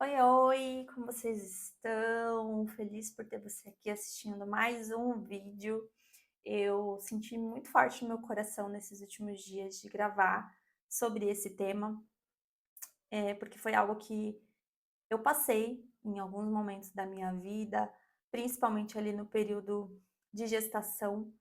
Oi, oi, como vocês estão? Feliz por ter você aqui assistindo mais um vídeo. Eu senti muito forte no meu coração nesses últimos dias de gravar sobre esse tema, porque foi algo que eu passei em alguns momentos da minha vida, principalmente ali no período de gestação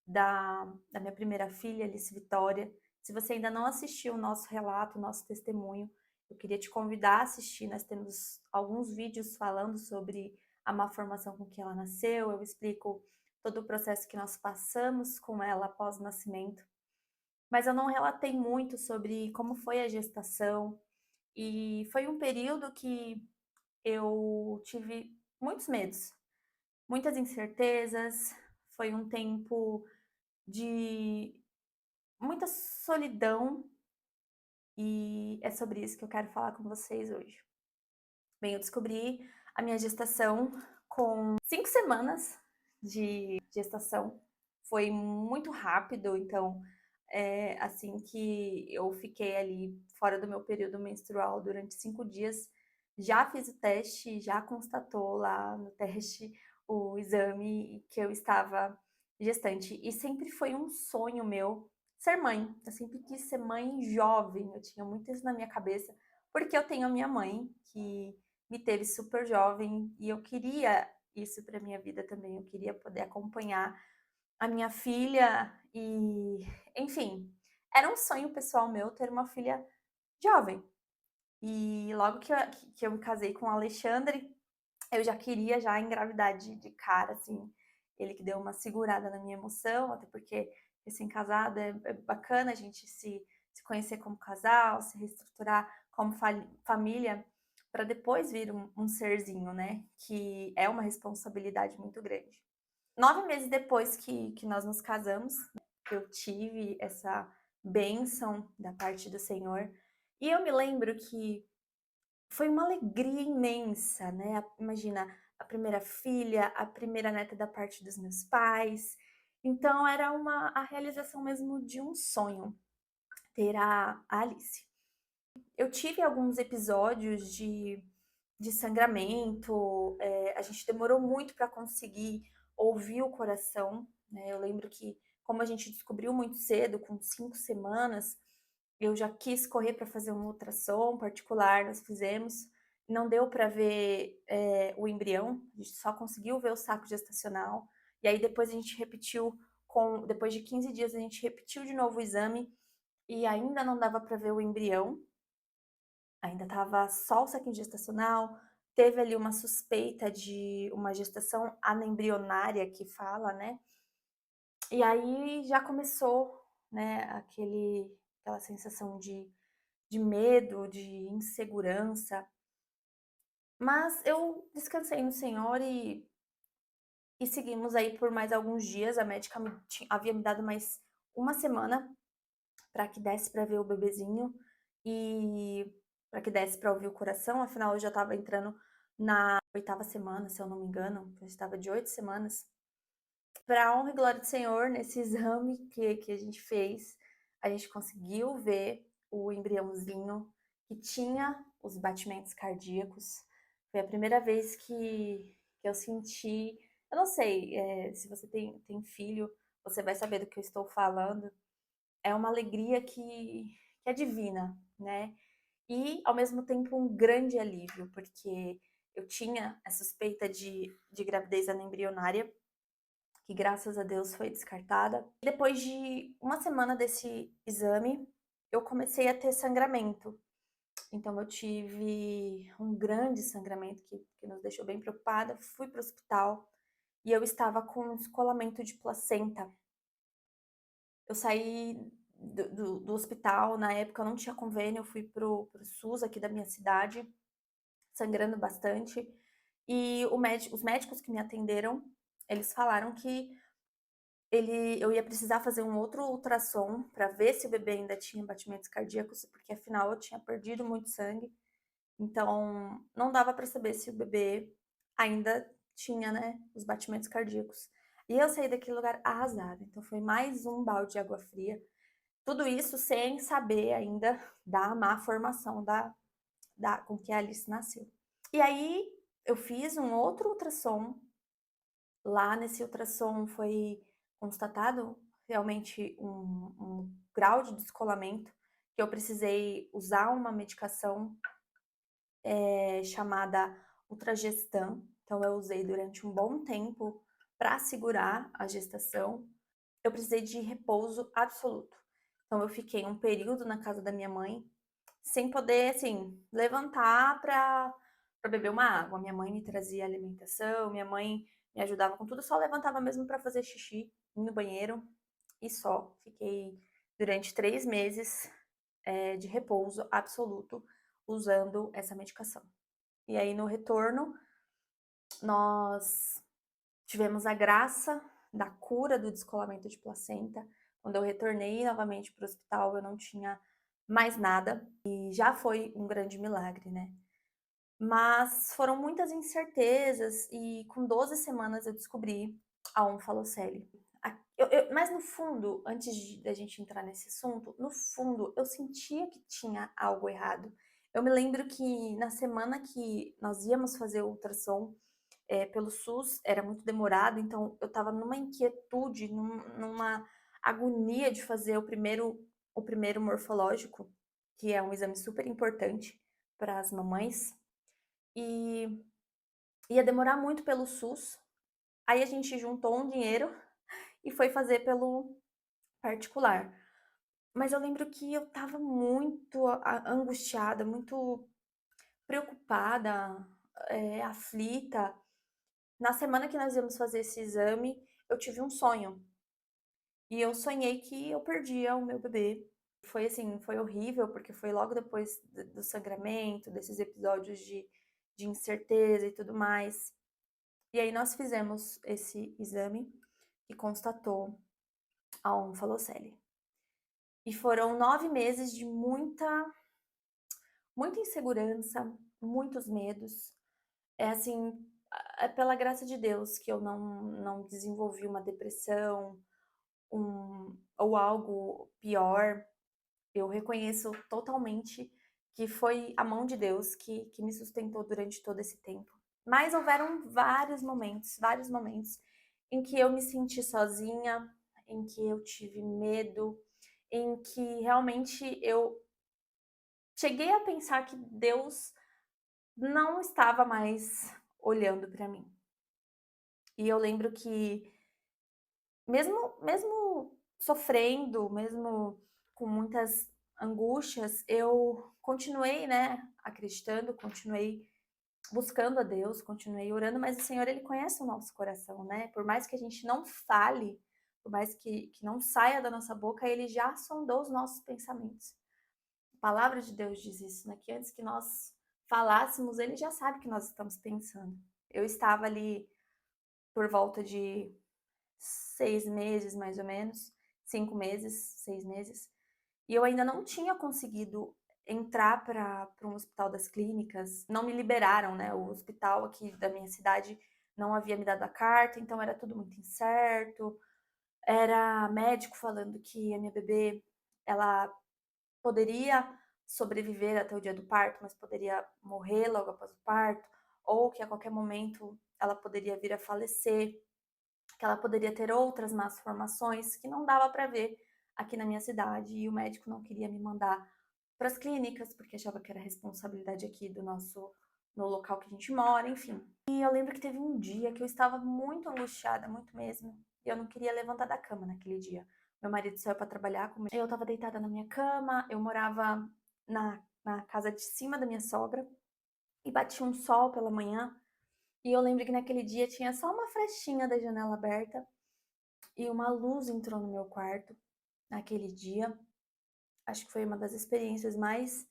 da minha primeira filha, Alice Vitória. Se você ainda não assistiu o nosso relato, o nosso testemunho, eu queria te convidar a assistir. Nós temos alguns vídeos falando sobre a má formação com que ela nasceu. Eu explico todo o processo que nós passamos com ela após o nascimento. Mas eu não relatei muito sobre como foi a gestação. E foi um período que eu tive muitos medos, muitas incertezas. Foi um tempo de muita solidão, e é sobre isso que eu quero falar com vocês hoje. Bem, eu descobri a minha gestação com 5 semanas de gestação. Foi muito rápido, então, assim que eu fiquei ali fora do meu período menstrual durante 5 dias, já fiz o teste, já constatou lá no teste o exame que eu estava gestante. E sempre foi um sonho meu ser mãe. Eu sempre quis ser mãe jovem, eu tinha muito isso na minha cabeça, porque eu tenho a minha mãe, que me teve super jovem, e eu queria isso para minha vida também. Eu queria poder acompanhar a minha filha e, enfim, era um sonho pessoal meu ter uma filha jovem. E logo que eu me casei com o Alexandre, eu já queria já engravidar de cara, assim. Ele que deu uma segurada na minha emoção, até porque recém-casado é bacana a gente se conhecer como casal, se reestruturar como família, para depois vir um serzinho, né? Que é uma responsabilidade muito grande. 9 meses depois que nós nos casamos, eu tive essa bênção da parte do Senhor. E eu me lembro que foi uma alegria imensa, né? Imagina, a primeira filha, a primeira neta da parte dos meus pais. Então era a realização mesmo de um sonho, ter a Alice. Eu tive alguns episódios de sangramento, a gente demorou muito para conseguir ouvir o coração, né? Eu lembro que, como a gente descobriu muito cedo, com 5 semanas, eu já quis correr para fazer um ultrassom particular, nós fizemos, não deu para ver o embrião, a gente só conseguiu ver o saco gestacional, e aí depois a gente repetiu, depois de 15 dias a gente repetiu de novo o exame, e ainda não dava para ver o embrião, ainda estava só o saquinho gestacional, teve ali uma suspeita de uma gestação anembrionária que fala, né? E aí já começou, né, aquela sensação de medo, de insegurança. Mas eu descansei no Senhor e seguimos aí por mais alguns dias. A médica havia me dado mais uma semana para que desse para ver o bebezinho e para que desse para ouvir o coração. Afinal, eu já estava entrando na oitava semana, se eu não me engano. Eu estava de 8 semanas. Para a honra e glória do Senhor, nesse exame que a gente fez, a gente conseguiu ver o embriãozinho que tinha os batimentos cardíacos. Foi a primeira vez que eu senti. Eu não sei, se você tem filho, você vai saber do que eu estou falando. É uma alegria que é divina, né? E, ao mesmo tempo, um grande alívio, porque eu tinha a suspeita de gravidez anembrionária, que graças a Deus foi descartada. Depois de uma semana desse exame, eu comecei a ter sangramento. Então eu tive um grande sangramento que nos deixou bem preocupada. Fui para o hospital e eu estava com um descolamento de placenta. Eu saí do hospital, na época eu não tinha convênio, eu fui pro SUS aqui da minha cidade, sangrando bastante. E os médicos que me atenderam, eles falaram que eu ia precisar fazer um outro ultrassom para ver se o bebê ainda tinha batimentos cardíacos, porque afinal eu tinha perdido muito sangue. Então, não dava para saber se o bebê ainda tinha, né, os batimentos cardíacos. E eu saí daquele lugar arrasada. Então, foi mais um balde de água fria. Tudo isso sem saber ainda da má formação com que a Alice nasceu. E aí eu fiz um outro ultrassom. Lá nesse ultrassom foi constatado realmente um grau de descolamento, que eu precisei usar uma medicação chamada Ultragestan. Então eu usei durante um bom tempo para segurar a gestação. Eu precisei de repouso absoluto. Então eu fiquei um período na casa da minha mãe, sem poder, assim, levantar para beber uma água. Minha mãe me trazia alimentação, minha mãe me ajudava com tudo, só levantava mesmo para fazer xixi, ir no banheiro e só. Fiquei durante 3 meses de repouso absoluto usando essa medicação. E aí no retorno, nós tivemos a graça da cura do descolamento de placenta. Quando eu retornei novamente para o hospital, eu não tinha mais nada e já foi um grande milagre, né? Mas foram muitas incertezas e com 12 semanas eu descobri a oncofalocele. Mas no fundo, antes da gente entrar nesse assunto, no fundo eu sentia que tinha algo errado. Eu me lembro que na semana que nós íamos fazer o ultrassom, pelo SUS era muito demorado, então eu estava numa inquietude, numa agonia de fazer o primeiro morfológico, que é um exame super importante para as mamães, e ia demorar muito pelo SUS. Aí a gente juntou um dinheiro e foi fazer pelo particular. Mas eu lembro que eu estava muito angustiada, muito preocupada, aflita. Na semana que nós íamos fazer esse exame, eu tive um sonho. E eu sonhei que eu perdia o meu bebê. Foi assim, foi horrível, porque foi logo depois do sangramento, desses episódios de incerteza e tudo mais. E aí nós fizemos esse exame e constatou a oncofalocele. E foram 9 meses de muita insegurança, muitos medos. É assim, é pela graça de Deus que eu não desenvolvi uma depressão, ou algo pior. Eu reconheço totalmente que foi a mão de Deus que me sustentou durante todo esse tempo. Mas houveram vários momentos em que eu me senti sozinha, em que eu tive medo, em que realmente eu cheguei a pensar que Deus não estava mais olhando para mim. E eu lembro que mesmo sofrendo, mesmo com muitas angústias, eu continuei, né, acreditando, continuei buscando a Deus, continuei orando, mas o Senhor, ele conhece o nosso coração, né? Por mais que a gente não fale, por mais que não saia da nossa boca, ele já sondou os nossos pensamentos. A palavra de Deus diz isso, né? Que antes que nós falássemos, ele já sabe o que nós estamos pensando. Eu estava ali por volta de 6 meses, mais ou menos, 5 meses, 6 meses, e eu ainda não tinha conseguido entrar para um hospital das clínicas, não me liberaram, né? O hospital aqui da minha cidade não havia me dado a carta, então era tudo muito incerto. Era médico falando que a minha bebê, ela poderia sobreviver até o dia do parto, mas poderia morrer logo após o parto, ou que a qualquer momento ela poderia vir a falecer, que ela poderia ter outras más formações que não dava para ver aqui na minha cidade, e o médico não queria me mandar para as clínicas porque achava que era responsabilidade aqui do nosso no local que a gente mora, enfim. E eu lembro que teve um dia que eu estava muito angustiada, muito mesmo, e eu não queria levantar da cama naquele dia. Meu marido saiu para trabalhar comigo. Eu estava deitada na minha cama, eu morava na casa de cima da minha sogra, e batia um sol pela manhã. E eu lembro que naquele dia tinha só uma frestinha da janela aberta e uma luz entrou no meu quarto naquele dia. Acho que foi uma das experiências mais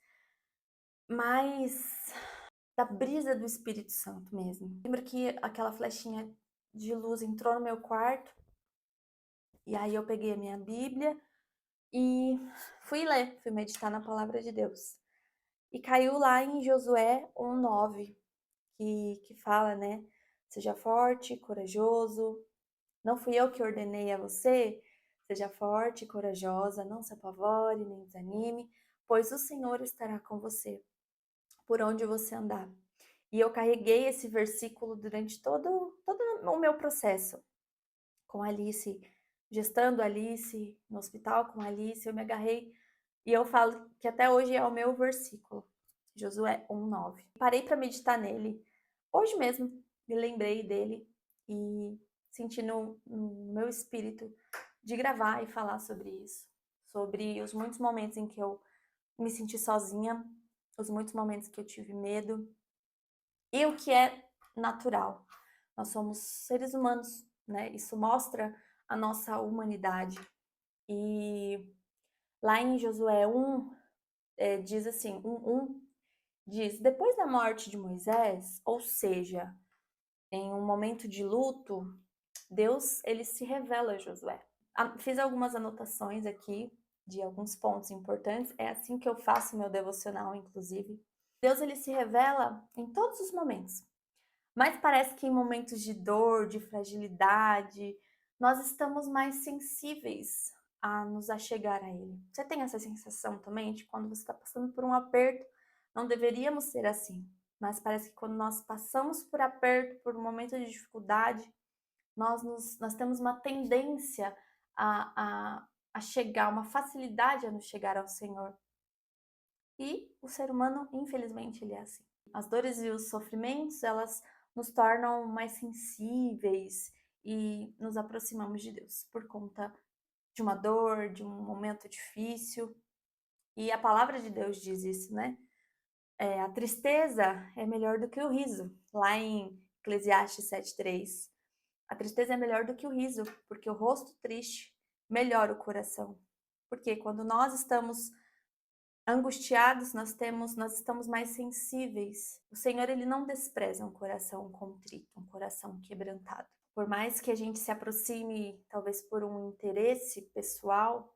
da brisa do Espírito Santo mesmo. Lembro que aquela flechinha de luz entrou no meu quarto e aí eu peguei a minha Bíblia e fui meditar na palavra de Deus. E caiu lá em Josué 1:9, que fala, né? Seja forte, corajoso. Não fui eu que ordenei a você? Seja forte e corajosa, não se apavore nem desanime, pois o Senhor estará com você. por onde você andar. E eu carreguei esse versículo durante todo o meu processo com a Alice, gestando a Alice, no hospital com a Alice, eu me agarrei e eu falo que até hoje é o meu versículo, Josué 1:9. Parei para meditar nele, hoje mesmo me lembrei dele e senti no meu espírito de gravar e falar sobre isso, sobre os muitos momentos em que eu me senti sozinha, os muitos momentos que eu tive medo, e o que é natural. Nós somos seres humanos, né? Isso mostra a nossa humanidade. E lá em Josué 1, diz assim, 1:1, diz: depois da morte de Moisés, ou seja, em um momento de luto, Deus ele se revela a Josué. Fiz algumas anotações aqui de alguns pontos importantes. É assim que eu faço meu devocional, inclusive. Deus ele se revela em todos os momentos. Mas parece que em momentos de dor, de fragilidade, nós estamos mais sensíveis a nos achegar a Ele. Você tem essa sensação também de quando você está passando por um aperto? Não deveríamos ser assim, mas parece que quando nós passamos por aperto, por um momento de dificuldade, nós temos uma tendência a chegar, uma facilidade a nos chegar ao Senhor. E o ser humano, infelizmente, ele é assim. As dores e os sofrimentos, elas nos tornam mais sensíveis e nos aproximamos de Deus por conta de uma dor, de um momento difícil. E a palavra de Deus diz isso, né? A tristeza é melhor do que o riso. Lá em Eclesiastes 7:3. A tristeza é melhor do que o riso, porque o rosto triste melhora o coração. Porque quando nós estamos angustiados, nós estamos mais sensíveis. O Senhor, ele não despreza um coração contrito, um coração quebrantado. Por mais que a gente se aproxime, talvez por um interesse pessoal,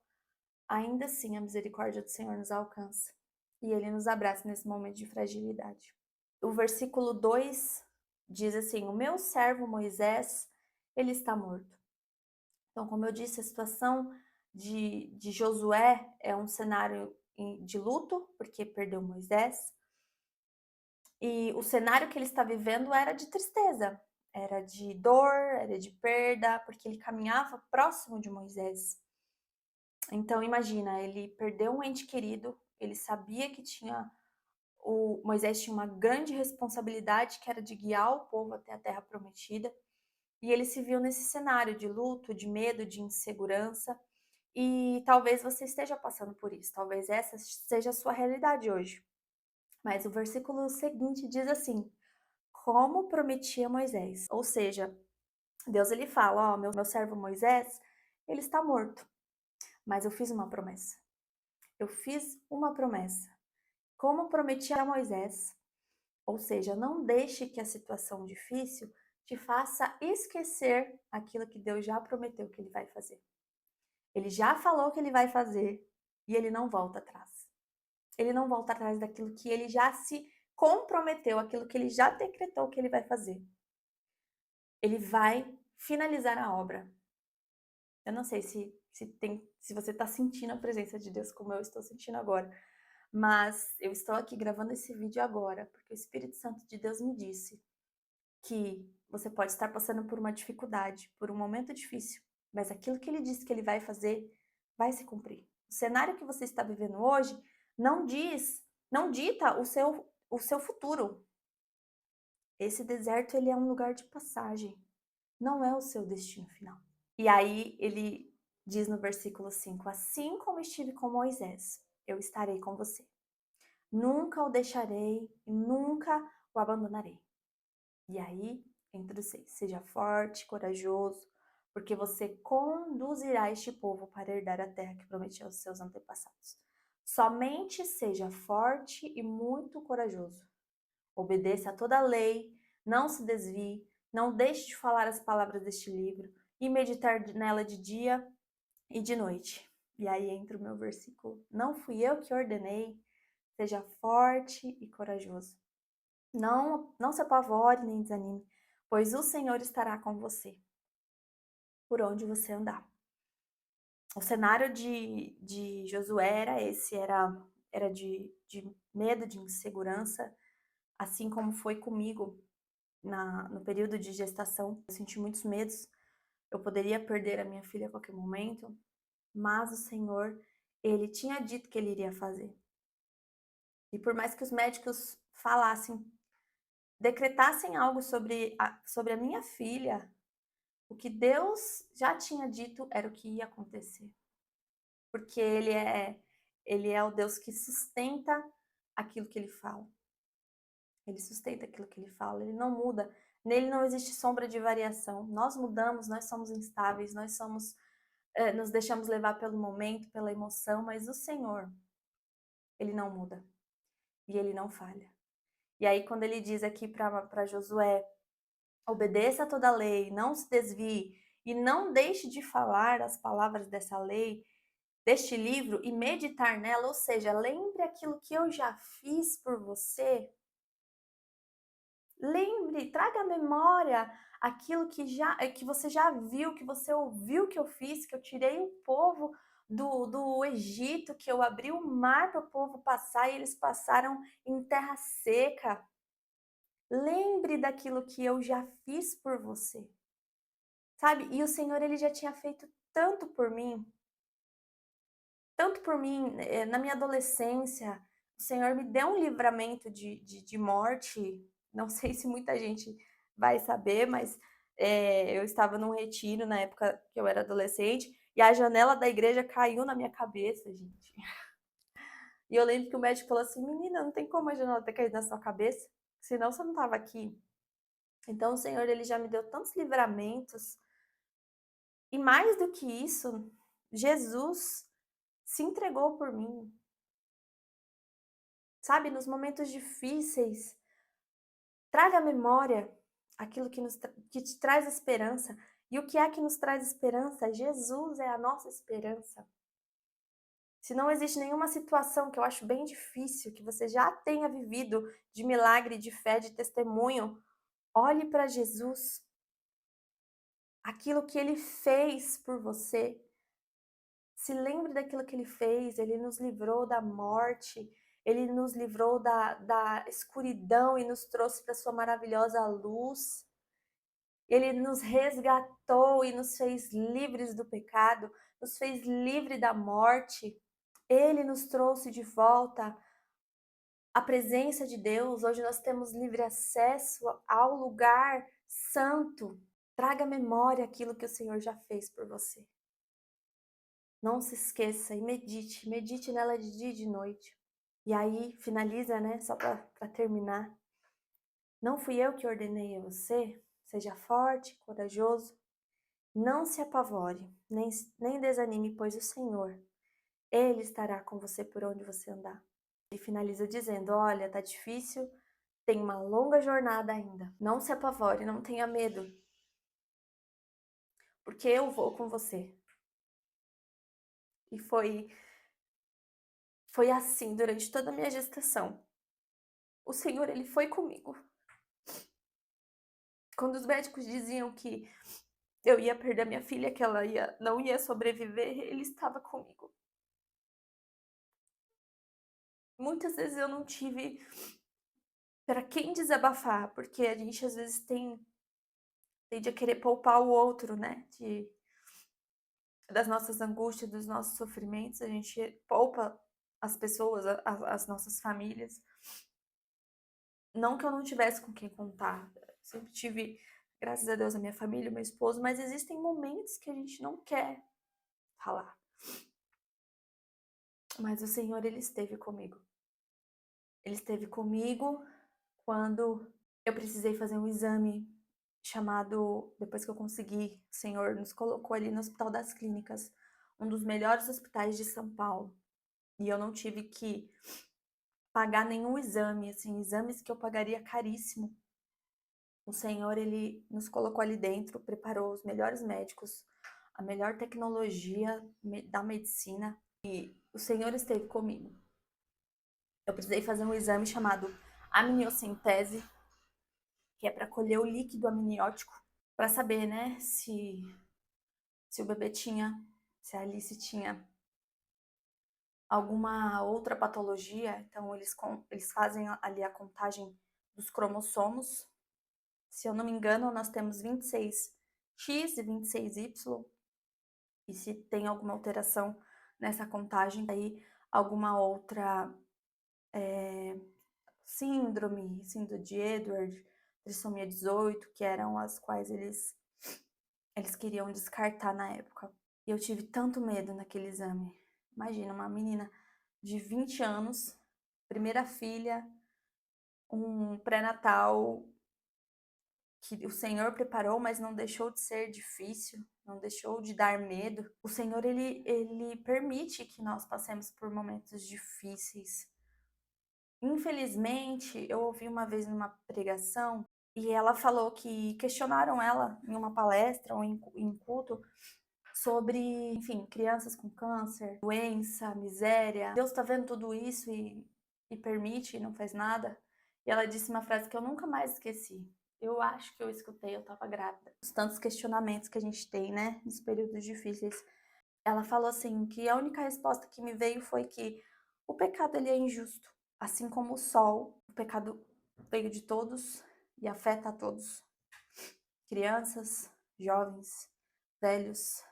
ainda assim a misericórdia do Senhor nos alcança. E ele nos abraça nesse momento de fragilidade. O versículo 2 diz assim: o meu servo Moisés, ele está morto. Então, como eu disse, a situação de Josué é um cenário de luto, porque perdeu Moisés. E o cenário que ele está vivendo era de tristeza, era de dor, era de perda, porque ele caminhava próximo de Moisés. Então, imagina, ele perdeu um ente querido, ele sabia que Moisés tinha uma grande responsabilidade, que era de guiar o povo até a terra prometida. E ele se viu nesse cenário de luto, de medo, de insegurança. E talvez você esteja passando por isso, talvez essa seja a sua realidade hoje. Mas o versículo seguinte diz assim: como prometia Moisés. Ou seja, Deus ele fala: ó, meu servo Moisés, ele está morto, mas eu fiz uma promessa. Eu fiz uma promessa. Como prometi a Moisés. Ou seja, não deixe que a situação difícil te faça esquecer aquilo que Deus já prometeu que ele vai fazer. Ele já falou que ele vai fazer e ele não volta atrás. Ele não volta atrás daquilo que ele já se comprometeu, aquilo que ele já decretou que ele vai fazer. Ele vai finalizar a obra. Eu não sei se você está sentindo a presença de Deus como eu estou sentindo agora, mas eu estou aqui gravando esse vídeo agora porque o Espírito Santo de Deus me disse que você pode estar passando por uma dificuldade, por um momento difícil, mas aquilo que ele disse que ele vai fazer vai se cumprir. O cenário que você está vivendo hoje não dita o seu futuro. Esse deserto ele é um lugar de passagem, não é o seu destino final. E aí ele diz no versículo 5: assim como estive com Moisés, eu estarei com você. Nunca o deixarei e nunca o abandonarei. E aí, entre os 6, seja forte, corajoso, porque você conduzirá este povo para herdar a terra que prometi aos seus antepassados. Somente seja forte e muito corajoso. Obedeça a toda a lei, não se desvie, não deixe de falar as palavras deste livro e meditar nela de dia e de noite. E aí entra o meu versículo: não fui eu que ordenei, seja forte e corajoso. Não se apavore nem desanime, pois o Senhor estará com você, por onde você andar. O cenário de Josué era esse, era de medo, de insegurança, assim como foi comigo no período de gestação. Eu senti muitos medos, eu poderia perder a minha filha a qualquer momento, mas o Senhor, Ele tinha dito que Ele iria fazer. E por mais que os médicos falassem, decretassem algo sobre a minha filha, o que Deus já tinha dito era o que ia acontecer. Porque Ele é o Deus que sustenta aquilo que Ele fala. Ele sustenta aquilo que Ele fala, Ele não muda. Nele não existe sombra de variação. Nós mudamos, nós somos instáveis, nos deixamos levar pelo momento, pela emoção, mas o Senhor, Ele não muda e Ele não falha. E aí quando Ele diz aqui para Josué, obedeça a toda a lei, não se desvie e não deixe de falar as palavras dessa lei, deste livro e meditar nela, ou seja, lembre aquilo que eu já fiz por você. Lembre, traga à memória aquilo que você já viu, que você ouviu que eu fiz, que eu tirei o povo do Egito, que eu abri o mar para o povo passar e eles passaram em terra seca. Lembre daquilo que eu já fiz por você, sabe? E o Senhor, Ele já tinha feito tanto por mim, na minha adolescência. O Senhor me deu um livramento de morte. Não sei se muita gente vai saber, mas eu estava num retiro na época que eu era adolescente e a janela da igreja caiu na minha cabeça, gente. E eu lembro que o médico falou assim: menina, não tem como a janela ter caído na sua cabeça, senão você não estava aqui. Então o Senhor, Ele já me deu tantos livramentos. E mais do que isso, Jesus se entregou por mim. Sabe, nos momentos difíceis, traga à memória aquilo que te traz esperança. E o que é que nos traz esperança? Jesus é a nossa esperança. Se não existe nenhuma situação que eu acho bem difícil, que você já tenha vivido de milagre, de fé, de testemunho, olhe para Jesus. Aquilo que Ele fez por você. Se lembre daquilo que Ele fez. Ele nos livrou da morte. Ele nos livrou da escuridão e nos trouxe para sua maravilhosa luz. Ele nos resgatou e nos fez livres do pecado, nos fez livre da morte. Ele nos trouxe de volta à presença de Deus. Hoje nós temos livre acesso ao lugar santo. Traga à memória aquilo que o Senhor já fez por você. Não se esqueça e medite nela de dia e de noite. E aí, finaliza, né? Só para terminar. Não fui eu que ordenei a você? Seja forte, corajoso. Não se apavore, nem desanime, pois o Senhor, Ele estará com você por onde você andar. Ele finaliza dizendo: olha, tá difícil, tem uma longa jornada ainda. Não se apavore, não tenha medo, porque eu vou com você. E foi assim durante toda a minha gestação. O Senhor, Ele foi comigo. Quando os médicos diziam que eu ia perder a minha filha, que ela não ia sobreviver, Ele estava comigo. Muitas vezes eu não tive para quem desabafar, porque a gente às vezes tende a querer poupar o outro, né? Das nossas angústias, dos nossos sofrimentos, a gente poupa as pessoas, as nossas famílias. Não que eu não tivesse com quem contar, sempre tive, graças a Deus, a minha família, o meu esposo, mas existem momentos que a gente não quer falar. Mas o Senhor, Ele esteve comigo. Ele esteve comigo quando eu precisei fazer um exame chamado, depois que eu consegui, o Senhor nos colocou ali no Hospital das Clínicas, um dos melhores hospitais de São Paulo. E eu não tive que pagar nenhum exame, assim, exames que eu pagaria caríssimo. O Senhor, Ele nos colocou ali dentro, preparou os melhores médicos, a melhor tecnologia da medicina, e o Senhor esteve comigo. Eu precisei fazer um exame chamado amniocentese, que é para colher o líquido amniótico, para saber, né, se o bebê tinha, se a Alice tinha alguma outra patologia, então eles fazem ali a contagem dos cromossomos. Se eu não me engano, nós temos 26X e 26Y, e se tem alguma alteração nessa contagem, aí alguma outra síndrome de Edward, trissomia 18, que eram as quais eles queriam descartar na época. E eu tive tanto medo naquele exame. Imagina, uma menina de 20 anos, primeira filha, um pré-natal que o Senhor preparou, mas não deixou de ser difícil, não deixou de dar medo. O Senhor, ele permite que nós passemos por momentos difíceis. Infelizmente, eu ouvi uma vez numa pregação e ela falou que questionaram ela em uma palestra ou em culto sobre, enfim, crianças com câncer, doença, miséria. Deus está vendo tudo isso e permite e não faz nada. E ela disse uma frase que eu nunca mais esqueci. Eu acho que eu escutei, eu estava grávida. Os tantos questionamentos que a gente tem, né, nos períodos difíceis. Ela falou assim que a única resposta que me veio foi que o pecado ele é injusto, assim como o sol. O pecado veio de todos e afeta a todos. Crianças, jovens, velhos,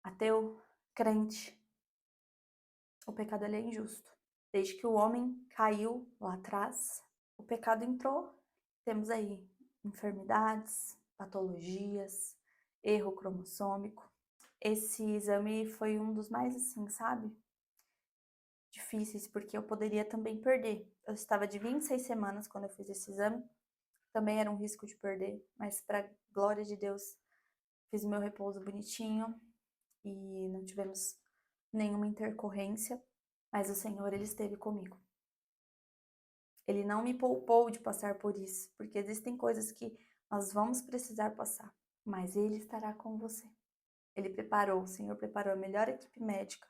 ateu, crente. O pecado ele é injusto. Desde que o homem caiu lá atrás, o pecado entrou. Temos aí enfermidades, patologias, erro cromossômico. Esse exame foi um dos mais assim, sabe? Difíceis, porque eu poderia também perder. Eu estava de 26 semanas quando eu fiz esse exame. Também era um risco de perder, mas para glória de Deus, fiz o meu repouso bonitinho e não tivemos nenhuma intercorrência, mas o Senhor, ele esteve comigo. Ele não me poupou de passar por isso, porque existem coisas que nós vamos precisar passar, mas ele estará com você. Ele preparou, o Senhor preparou a melhor equipe médica.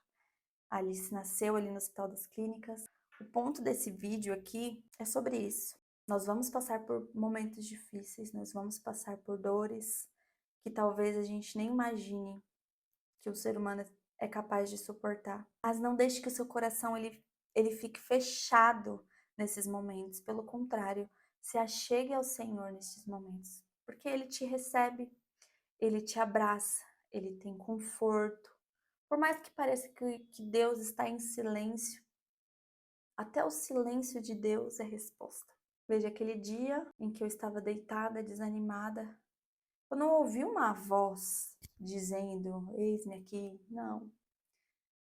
A Alice nasceu ali no Hospital das Clínicas. O ponto desse vídeo aqui é sobre isso. Nós vamos passar por momentos difíceis, nós vamos passar por dores que talvez a gente nem imagine que o ser humano é capaz de suportar. Mas não deixe que o seu coração ele fique fechado nesses momentos. Pelo contrário, se achegue ao Senhor nesses momentos, porque Ele te recebe, Ele te abraça, Ele tem conforto. Por mais que pareça que Deus está em silêncio, até o silêncio de Deus é resposta. Veja, aquele dia em que eu estava deitada, desanimada, eu não ouvi uma voz dizendo, eis-me aqui. Não.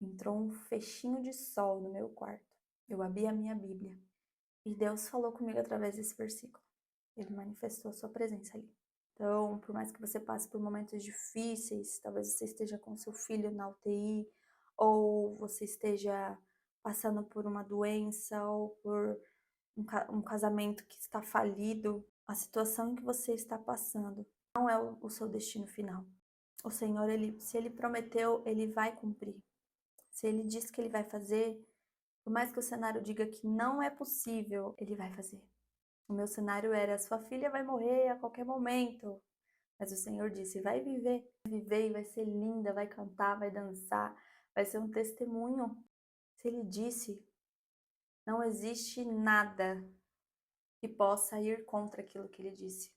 Entrou um fechinho de sol no meu quarto. Eu abri a minha Bíblia e Deus falou comigo através desse versículo. Ele manifestou a sua presença ali. Então, por mais que você passe por momentos difíceis, talvez você esteja com seu filho na UTI, ou você esteja passando por uma doença, ou por um casamento que está falido, a situação em que você está passando não é o seu destino final. O Senhor, se Ele prometeu, Ele vai cumprir. Se Ele disse que Ele vai fazer, por mais que o cenário diga que não é possível, Ele vai fazer. O meu cenário era, sua filha vai morrer a qualquer momento. Mas o Senhor disse, vai viver e vai ser linda, vai cantar, vai dançar, vai ser um testemunho. Se Ele disse, não existe nada que possa ir contra aquilo que Ele disse.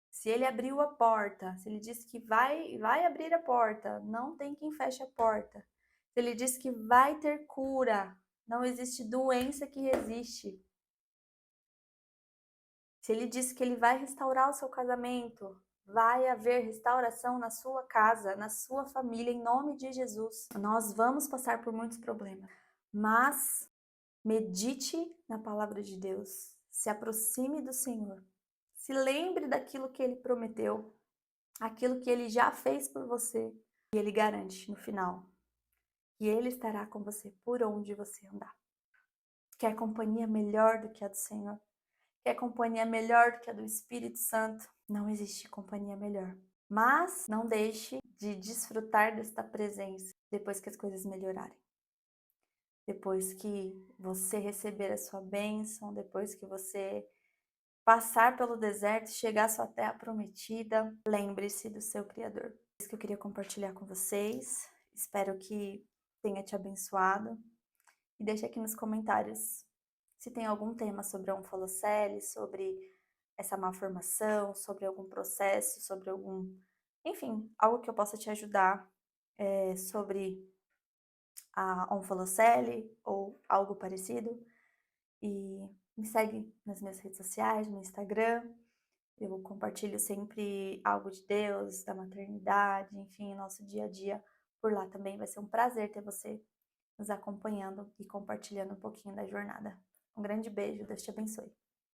Se Ele abriu a porta, se Ele disse que vai abrir a porta, não tem quem feche a porta. Se Ele disse que vai ter cura, não existe doença que resiste. Se Ele disse que Ele vai restaurar o seu casamento, vai haver restauração na sua casa, na sua família, em nome de Jesus. Nós vamos passar por muitos problemas, mas medite na palavra de Deus, se aproxime do Senhor, se lembre daquilo que Ele prometeu, aquilo que Ele já fez por você, e Ele garante no final que Ele estará com você por onde você andar. Quer companhia melhor do que a do Senhor? Quer companhia melhor do que a do Espírito Santo? Não existe companhia melhor. Mas não deixe de desfrutar desta presença depois que as coisas melhorarem. Depois que você receber a sua bênção, depois que você passar pelo deserto e chegar à sua terra prometida, lembre-se do seu Criador. É isso que eu queria compartilhar com vocês. Espero que tenha te abençoado. E deixa aqui nos comentários se tem algum tema sobre a onfalocele, sobre essa malformação, sobre algum processo, sobre algum, enfim, algo que eu possa te ajudar, sobre a onfalocele ou algo parecido. E me segue nas minhas redes sociais, no Instagram. Eu compartilho sempre algo de Deus, da maternidade, enfim, nosso dia a dia por lá também. Vai ser um prazer ter você nos acompanhando e compartilhando um pouquinho da jornada. Um grande beijo, Deus te abençoe.